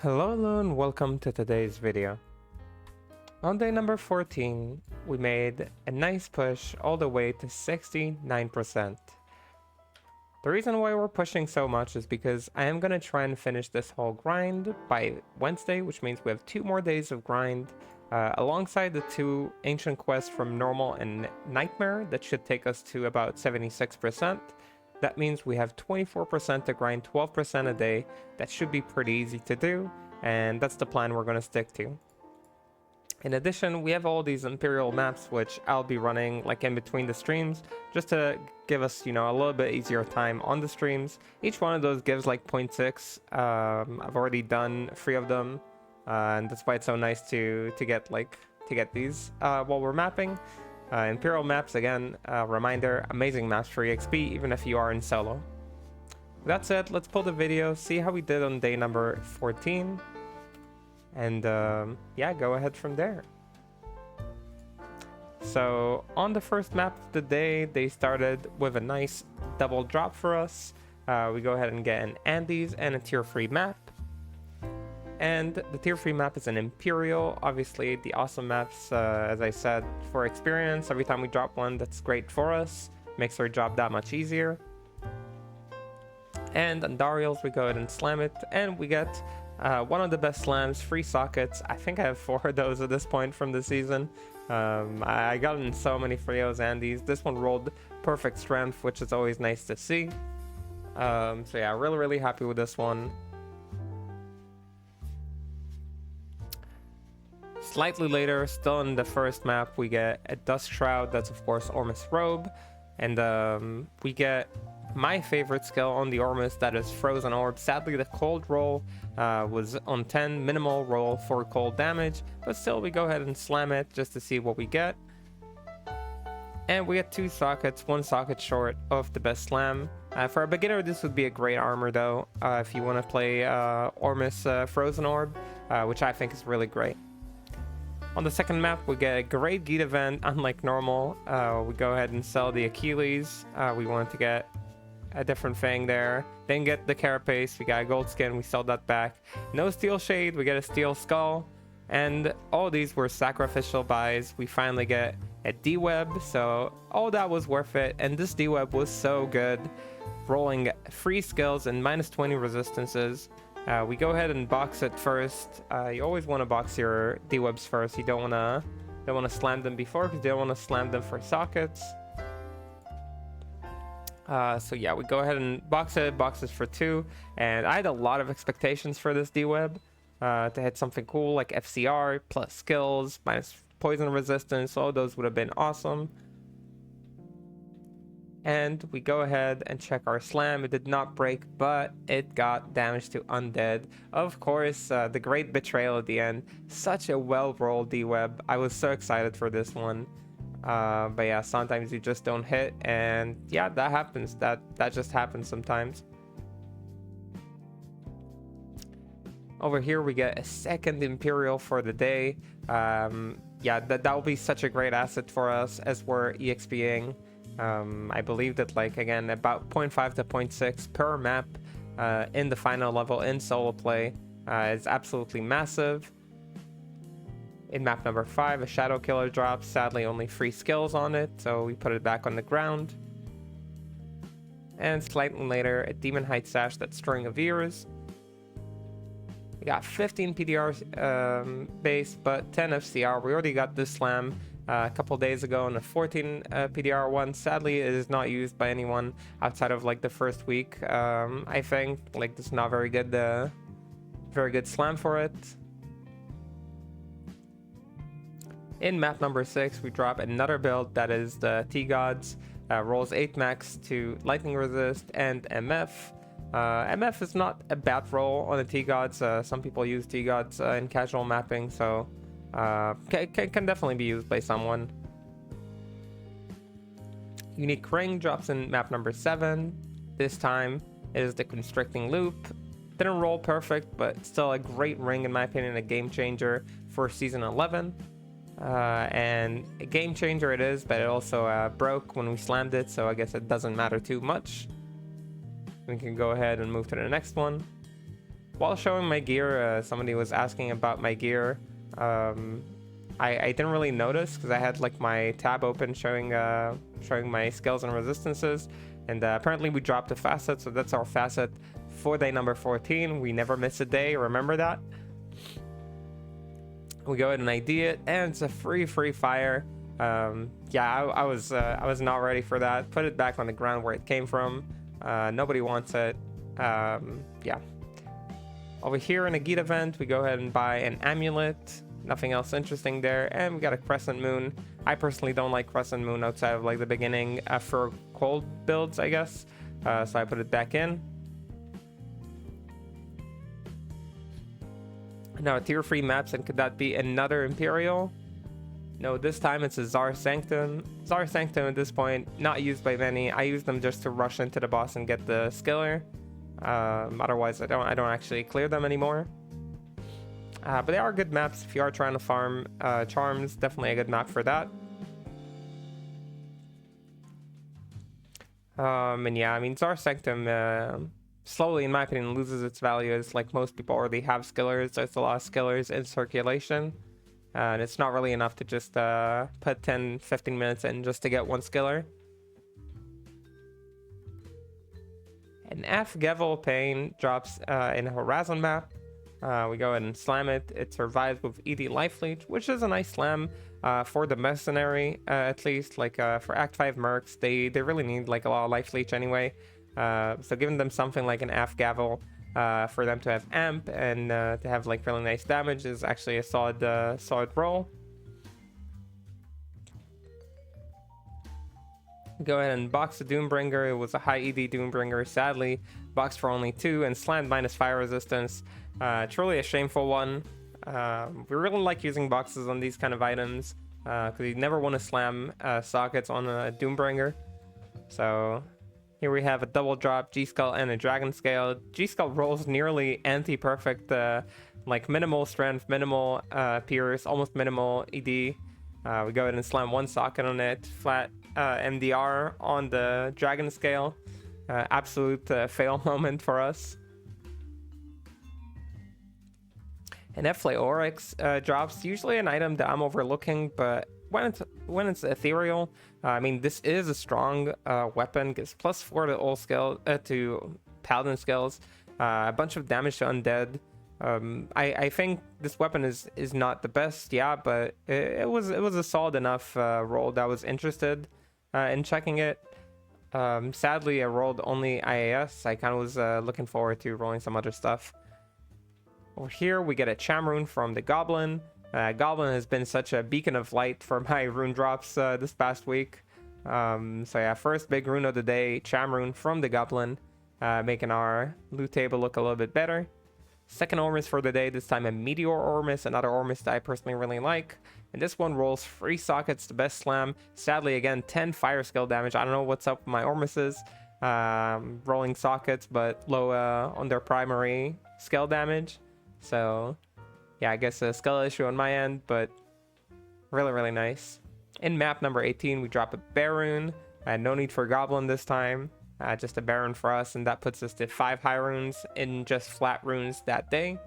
Hello and welcome to today's video. On day number 14, we made a nice push all the way to 69%. The reason why we're pushing so much is because I am going to try and finish this whole grind by Wednesday, which means we have 2 more days of grind alongside the 2 ancient quests from normal and nightmare that should take us to about 76%. That means we have 24% to grind 12% a day. That should be pretty easy to do, and that's the plan we're going to stick to. In addition, we have all these Imperial maps, which I'll be running like in between the streams, just to give us, a little bit easier time on the streams. Each one of those gives like 0.6. I've already done 3 of them, and that's why it's so nice to get these while we're mapping. Imperial maps, again, reminder, amazing maps for EXP, even if you are in solo. That said, let's pull the video, see how we did on day number 14, and yeah, go ahead from there. So, on the first map of the day, they started with a nice double drop for us. We go ahead and get an Andes and a tier 3 map. And the tier 3 map is an Imperial. Obviously, the awesome maps, as I said, for experience. Every time we drop one, that's great for us. Makes our job that much easier. And on Darials, we go ahead and slam it. And we get one of the best slams, 3 sockets. I think I have 4 of those at this point from the season. I got in so many Frios Andes. This one rolled perfect strength, which is always nice to see. So yeah, really happy with this one. Slightly later, still in the first map, we get a Dust Shroud. That's of course Ormus Robe, and we get my favorite skill on the Ormus, that is Frozen Orb. Sadly, the cold roll was on 10, minimal roll for cold damage, but still we go ahead and slam it just to see what we get. And we get 2 sockets, 1 socket short of the best slam. For a beginner, this would be a great armor though, if you want to play Ormus Frozen Orb, which I think is really great. On the second map, we get a great Geet event, unlike normal. We go ahead and sell the Achilles. We wanted to get a different thing there. Then get the Carapace, we got a gold skin, we sell that back. No Steel Shade, we get a Steel Skull. And all these were sacrificial buys. We finally get a Dweb, so all that was worth it. And this Dweb was so good. Rolling 3 skills and minus 20 resistances. We go ahead and box it first. You always want to box your D-webs first. You don't want to slam them before, because you don't want to slam them for sockets. So yeah, we go ahead and box it. Boxes for 2, and I had a lot of expectations for this D-web to hit something cool like FCR plus skills minus poison resistance. All those would have been awesome. And we go ahead and check our slam. It did not break, but it got damage to undead. Of course, the great betrayal at the end. Such a well-rolled D-web. I was so excited for this one. But yeah, sometimes you just don't hit, and yeah, that happens. That just happens sometimes. Over here, we get a second Imperial for the day. Yeah, that will be such a great asset for us as we're EXPing. I believe that, like, again, about 0.5 to 0.6 per map in the final level in solo play is absolutely massive. In map number 5, a Shadow Killer drops. Sadly, only 3 skills on it, so we put it back on the ground. And slightly later, a Demon Height Sash, that String of Ears. We got 15 PDR base, but 10 FCR. We already got this slam a couple days ago on a 14 PDR one. Sadly, it is not used by anyone outside of like the first week. I think like this is not very good slam for it. In map number 6, we drop another build that is the T-Gods. Rolls 8 max to lightning resist and MF. MF is not a bad roll on the T-Gods. Some people use T-Gods in casual mapping, so can definitely be used by someone. Unique Ring drops in map number 7. This time it is the Constricting Loop. Didn't roll perfect, but still a great ring in my opinion, a game changer for season 11. And a game changer it is, but it also broke when we slammed it, so I guess it doesn't matter too much. We can go ahead and move to the next one. while showing my gear, somebody was asking about my gear. I didn't really notice because I had like my tab open showing my skills and resistances, and apparently we dropped a facet, so that's our facet for day number 14. We never miss a day, remember that? We go ahead and ID it, and it's a free fire. Yeah, I was not ready for that. Put it back on the ground where it came from. Nobody wants it. Yeah. Over here in a Geet event, we go ahead and buy an amulet. Nothing else interesting there, and we got a crescent moon. I personally don't like crescent moon outside of like the beginning for cold builds, I guess. So I put it back in. Now tier 3 maps, and could that be another Imperial? No, this time it's a Zar Sanctum. Zar Sanctum at this point, not used by many. I use them just to rush into the boss and get the skiller. Otherwise I don't actually clear them anymore. But they are good maps if you are trying to farm charms. Definitely a good map for that. And yeah, I mean, Zar Sanctum slowly, in my opinion, loses its value. It's like most people already have skillers. There's a lot of skillers in circulation. And it's not really enough to just put 10-15 minutes in just to get one skiller. An F Gavel Pain drops in a Horizon map. We go ahead and slam it. It survives with ED Life Leech, which is a nice slam for the mercenary, at least. Like for Act 5 mercs, they really need like a lot of Life Leech anyway. So giving them something like an F Gavel for them to have amp and to have like really nice damage is actually a solid roll. Go ahead and box the Doombringer. It was a high ED Doombringer, sadly. Boxed for only 2 and slammed minus fire resistance. Truly a shameful one. We really like using boxes on these kind of items because you never want to slam sockets on a Doombringer. So here we have a double drop, G-Skull and a Dragon Scale. G-Skull rolls nearly anti-perfect, like minimal strength, minimal pierce, almost minimal ED. We go ahead and slam one socket on it, flat MDR on the Dragon Scale. Absolute fail moment for us. And F-Flay Oryx drops, usually an item that I'm overlooking, but when it's ethereal, I mean, this is a strong weapon. Gives +4 to all skill to paladin skills, a bunch of damage to undead. I think this weapon is not the best, yeah, but it was a solid enough roll that I was interested in checking it. Sadly, I rolled only IAS. I kind of was looking forward to rolling some other stuff. Over here, we get a Chamrune from the Goblin. Goblin has been such a beacon of light for my rune drops this past week. So yeah, first big rune of the day, Chamrune from the Goblin, making our loot table look a little bit better. Second Ormus for the day, this time a Meteor Ormus, another Ormus that I personally really like. And this one rolls 3 sockets to best slam. Sadly, again, 10 fire skill damage. I don't know what's up with my Ormuses. Rolling sockets, but low on their primary skill damage. So yeah, I guess a skill issue on my end, but really nice. In map number 18, we drop a Baron. No need for Goblin this time. Just a Baron for us, and that puts us to 5 high runes in just flat runes that day.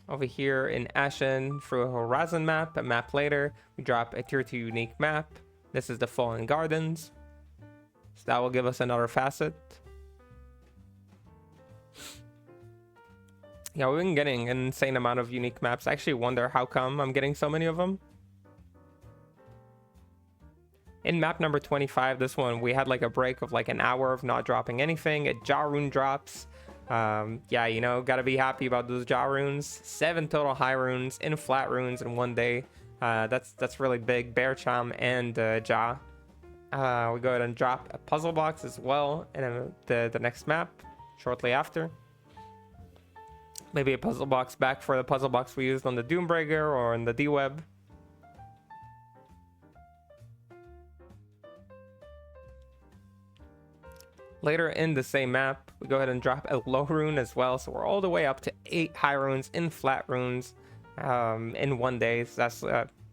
Over here in Ashen, through a Horizon map, a map later, we drop a tier 2 unique map. This is the Fallen Gardens. So that will give us another facet. Yeah, we've been getting an insane amount of unique maps. I actually wonder how come I'm getting so many of them. In map number 25, this one, we had like a break of like an hour of not dropping anything. A Rune drops. Yeah, you know, gotta be happy about those runes. 7 total high runes in flat runes in one day. That's really big. Bear Cham and Ja. We go ahead and drop a puzzle box as well in the next map shortly after. Maybe a puzzle box back for the puzzle box we used on the Doombreaker or in the Dweb. Later in the same map, we go ahead and drop a low rune as well. So we're all the way up to 8 high runes in flat runes in one day. So that's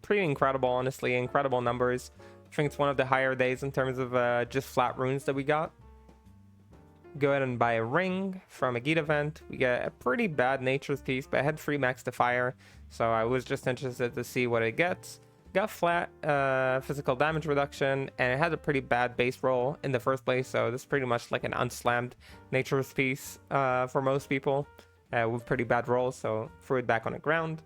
pretty incredible, honestly. Incredible numbers I think it's one of the higher days in terms of just flat runes that we got. Go ahead and buy a ring from a Geet event. We get a pretty bad nature's piece, but I had 3 max to fire, so I was just interested to see what it gets. Got flat physical damage reduction, and it had a pretty bad base roll in the first place, so this is pretty much like an unslammed nature's piece for most people with pretty bad rolls, so threw it back on the ground.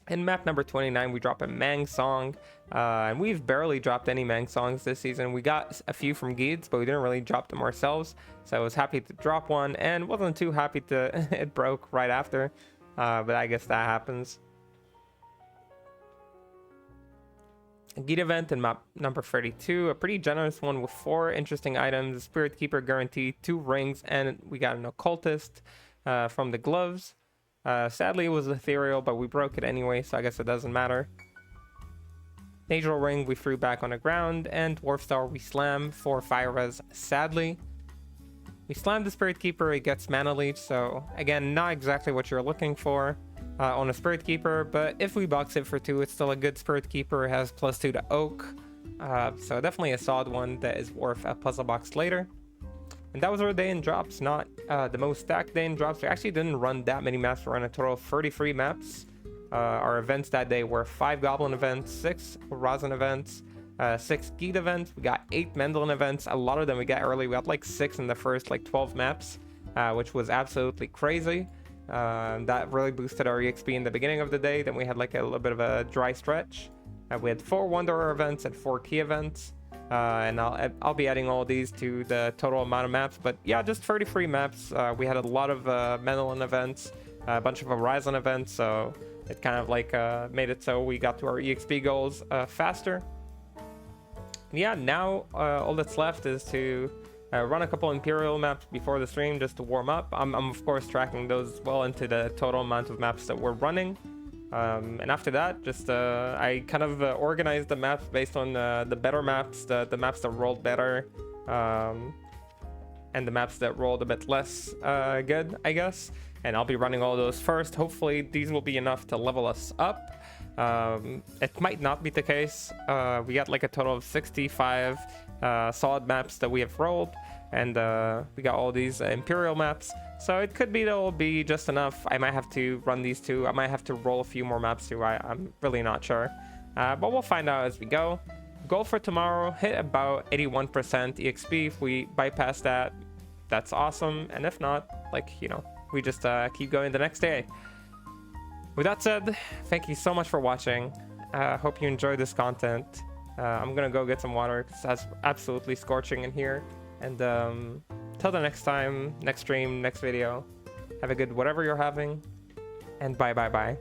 In map number 29, we drop a Mang Song, and we've barely dropped any Mang Songs this season. We got a few from Geeds, but we didn't really drop them ourselves, so I was happy to drop one, and wasn't too happy to it broke right after, but I guess that happens. Geet event in map number 32, a pretty generous one with 4 interesting items, a Spirit Keeper guarantee, 2 rings, and we got an Occultist from the gloves. Sadly, it was ethereal, but we broke it anyway, so I guess it doesn't matter. Natural Ring we threw back on the ground, and Dwarf Star we slam for fire res, sadly. We slammed the Spirit Keeper, it gets Mana Leech, so again, not exactly what you're looking for on a Spirit Keeper, but if we box it for 2, it's still a good Spirit Keeper. It has +2 to Oak, so definitely a solid one that is worth a puzzle box later. And that was our day in drops, not the most stacked day in drops. We actually didn't run that many maps. We ran a total of 33 maps. Our events that day were 5 Goblin events, 6 Rosin events, 6 Geet events. We got 8 Mendelin events. A lot of them we got early. We got like 6 in the first like 12 maps, which was absolutely crazy. That really boosted our EXP in the beginning of the day. Then we had like a little bit of a dry stretch. We had 4 Wanderer events and 4 Key events. And I'll be adding all these to the total amount of maps, but yeah, just 33 maps. We had a lot of Mendelin events, a bunch of Horizon events, so it kind of like made it so we got to our EXP goals faster. Yeah, now all that's left is to run a couple Imperial maps before the stream just to warm up. I'm of course tracking those well into the total amount of maps that we're running. And after that, just I kind of organized the maps based on the better maps, the maps that rolled better, and the maps that rolled a bit less good, I guess. And I'll be running all those first. Hopefully these will be enough to level us up. It might not be the case. We got like a total of 65 solid maps that we have rolled, and we got all these Imperial maps. So it could be that'll be just enough. I might have to run these 2. I might have to roll a few more maps too. I'm really not sure. But we'll find out as we go. Goal for tomorrow, hit about 81% EXP. If we bypass that, that's awesome. And if not, like, you know, we just keep going the next day. With that said, thank you so much for watching. Hope you enjoyed this content. I'm gonna go get some water because it's absolutely scorching in here. And till the next time, next stream, next video, have a good whatever you're having, and bye.